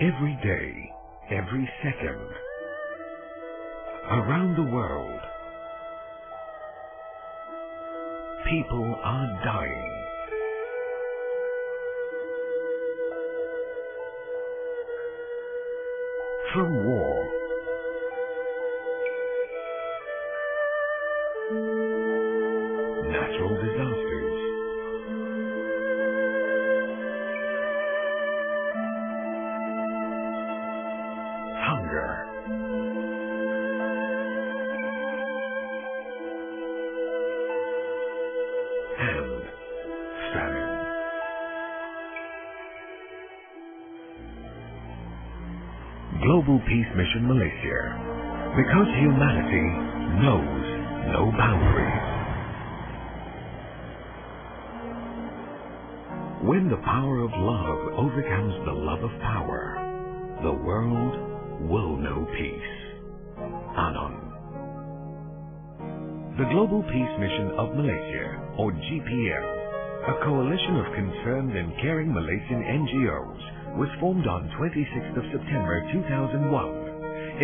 Every day, every second, around the world, people are dying. From war, natural disasters, hunger, and famine. Global Peace Mission Malaysia, because humanity knows no boundaries. When the power of love overcomes the love of power, the world will know peace. Anon. The Global Peace Mission of Malaysia, or GPM, a coalition of concerned and caring Malaysian NGOs, was formed on 26th of September 2001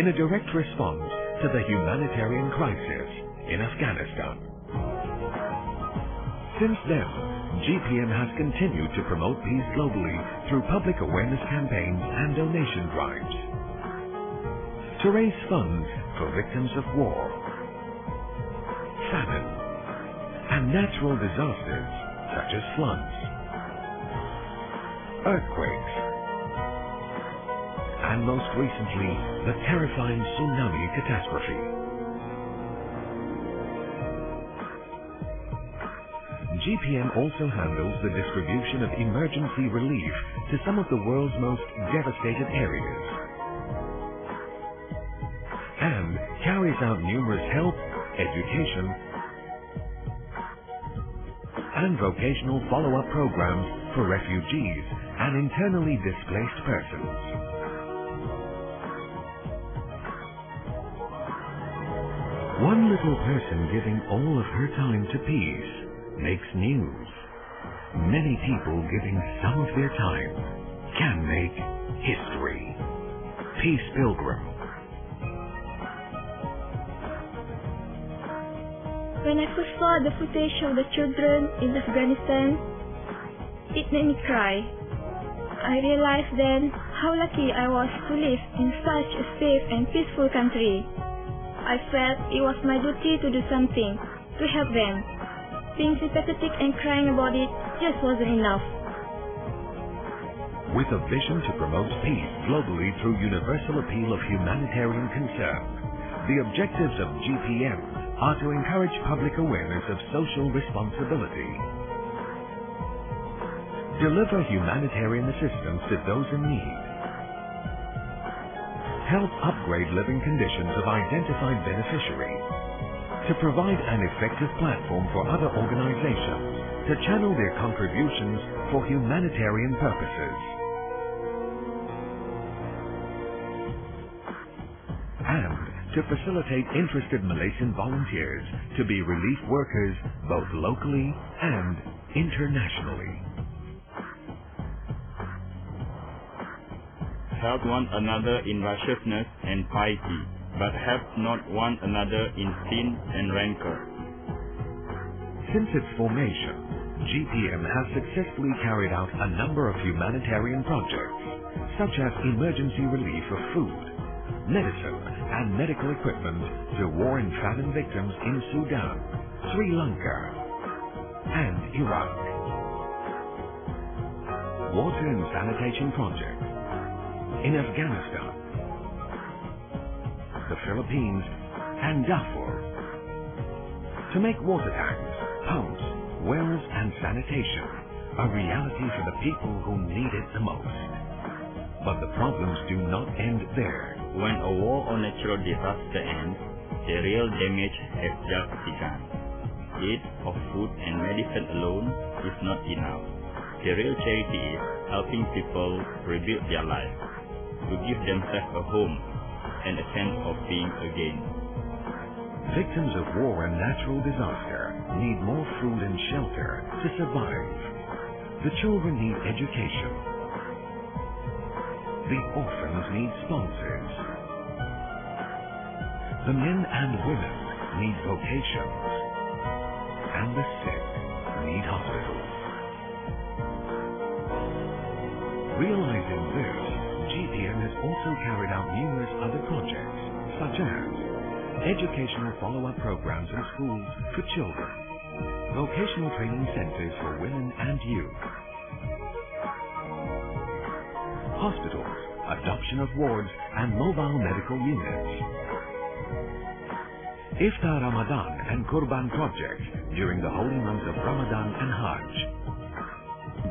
in a direct response to the humanitarian crisis in Afghanistan. Since then, GPM has continued to promote peace globally through public awareness campaigns and donation drives, to raise funds for victims of war, famine, and natural disasters such as floods, earthquakes, and most recently, the terrifying tsunami catastrophe. GPM also handles the distribution of emergency relief to some of the world's most devastated areas, and carries out numerous health, education, and vocational follow-up programs for refugees and internally displaced persons. One little person giving all of her time to peace makes news. Many people giving some of their time can make history. Peace Pilgrim. When I first saw the footage of the children in Afghanistan, it made me cry. I realized then how lucky I was to live in such a safe and peaceful country. I felt it was my duty to do something to help them. Being sympathetic and crying about it just wasn't enough. With a vision to promote peace globally through universal appeal of humanitarian concern, the objectives of GPM are to encourage public awareness of social responsibility, deliver humanitarian assistance to those in need, help upgrade living conditions of identified beneficiaries, to provide an effective platform for other organizations to channel their contributions for humanitarian purposes, and to facilitate interested Malaysian volunteers to be relief workers both locally and internationally. Help one another in righteousness and piety, but help not one another in sin and rancor. Since its formation, GPM has successfully carried out a number of humanitarian projects, such as emergency relief of food, medicine, and medical equipment to war and famine victims in Sudan, Sri Lanka, and Iraq. Water and sanitation projects in Afghanistan, the Philippines, and Darfur, to make water tanks, pumps, wells, and sanitation a reality for the people who need it the most. But the problems do not end there. When a war or natural disaster ends, the real damage has just begun. Aid of food and medicine alone is not enough. The real charity is helping people rebuild their lives, to give themselves a home and a sense of being again. Victims of war and natural disaster need more food and shelter to survive. The children need education. The orphans need sponsors. The men and women need vocations. And the sick need hospitals. Realizing this, GPM has also carried out numerous other projects, such as educational follow-up programs in schools for children, vocational training centers for women and youth, hospitals, adoption of wards, and mobile medical units, Iftar Ramadan and Qurban projects during the holy months of Ramadan and Hajj,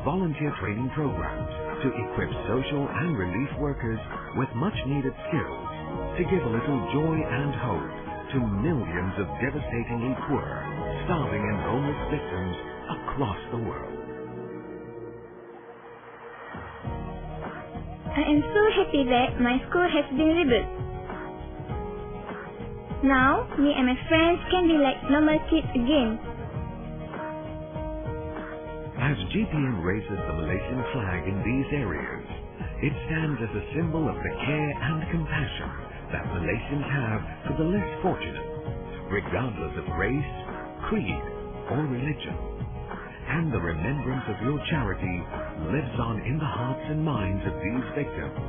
volunteer training programs to equip social and relief workers with much-needed skills to give a little joy and hope to millions of devastatingly poor, starving and homeless victims across the world. I am so happy that my school has been rebuilt. Now, me and my friends can be like normal kids again. As GPM raises the Malaysian flag in these areas, it stands as a symbol of the care and compassion that Malaysians have for the less fortunate, regardless of race, creed, or religion. And the remembrance of your charity lives on in the hearts and minds of these victims,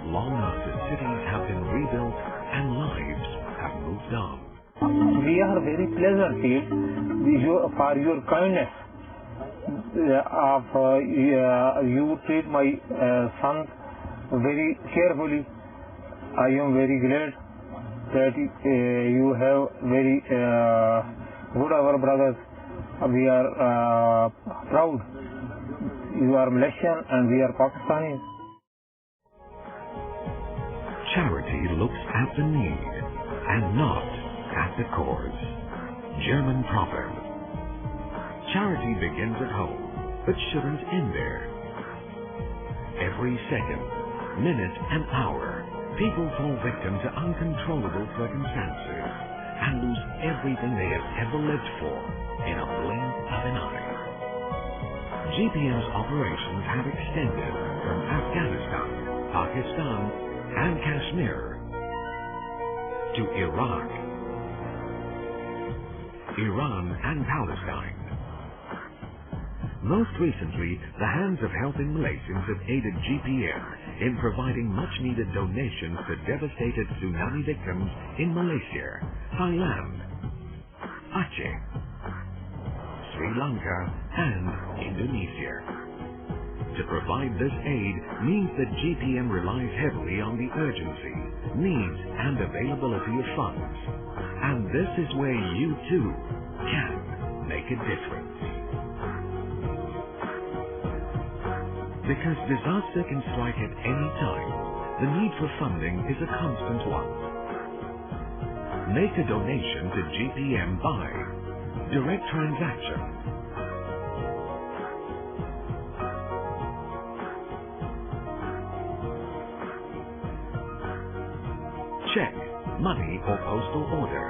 long after cities have been rebuilt and lives have moved on. We are very pleasant for your kindness. You treat my son very carefully. I am very glad that you have very good our brothers. We are proud. You are Malaysian and we are Pakistanis. Charity looks at the need and not at the cause. German proverb. Charity begins at home, but shouldn't end there. Every second, minute, and hour, people fall victim to uncontrollable circumstances and lose everything they have ever lived for in a blink of an eye. GPM's operations have extended from Afghanistan, Pakistan, and Kashmir to Iraq, Iran, and Palestine. Most recently, the Hands of Helping Malaysians have aided GPM in providing much-needed donations to devastated tsunami victims in Malaysia, Thailand, Aceh, Sri Lanka, and Indonesia. To provide this aid means that GPM relies heavily on the urgency, needs, and availability of funds. And this is where you too can make a difference. Because disaster can strike at any time, the need for funding is a constant one. Make a donation to GPM by direct transaction, check, money or postal order,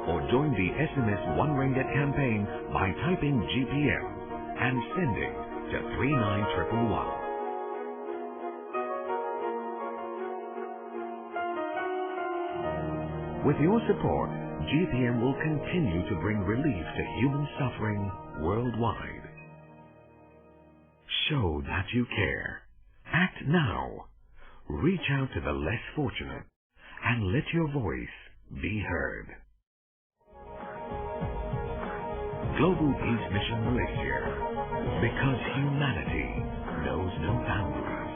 or join the SMS 1 Ringgit campaign by typing GPM and sending to 39111. With your support, GPM will continue to bring relief to human suffering worldwide. Show that you care. Act now. Reach out to the less fortunate and let your voice be heard. Global Peace Mission Malaysia, because humanity knows no boundaries.